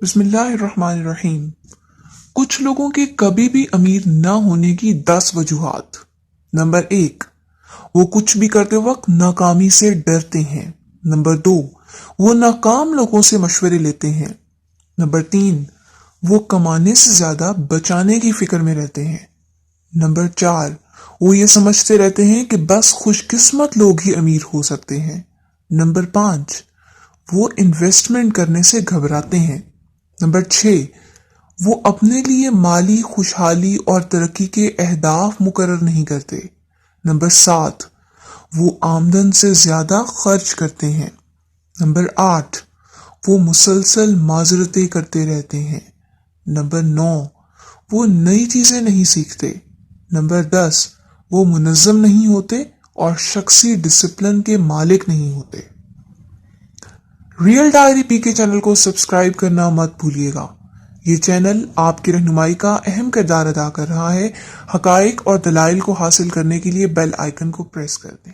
बिस्मिल्लाहिर्रहमानिर्रहीम। कुछ लोगों के कभी भी अमीर ना होने की 10 वजूहात। नंबर 1, वो कुछ भी करते वक्त नाकामी से डरते हैं। नंबर 2, वो नाकाम लोगों से मशवरे लेते हैं। नंबर 3, वो कमाने से ज्यादा बचाने की फिक्र में रहते हैं। नंबर 4, वो ये समझते रहते हैं कि बस खुशकिस्मत लोग ही अमीर हो सकते हैं। नंबर 5, वो इन्वेस्टमेंट करने से घबराते हैं। नंबर 6, वो अपने लिए माली खुशहाली और तरक्की के अहदाफ मुकर्रर नहीं करते। नंबर 7, वो आमदन से ज्यादा खर्च करते हैं। नंबर 8, वो मुसलसल माजरतें करते रहते हैं। नंबर 9, वो नई चीजें नहीं सीखते। नंबर 10, वो मुनज़्ज़म नहीं होते और शख्सी डिसिप्लिन के मालिक नहीं होते। रियल डायरी पीके चैनल को सब्सक्राइब करना मत भूलिएगा। ये चैनल आपकी रहनुमाई का अहम किरदार अदा कर रहा है। हकाइक और दलाइल को हासिल करने के लिए बेल आइकन को प्रेस कर दें।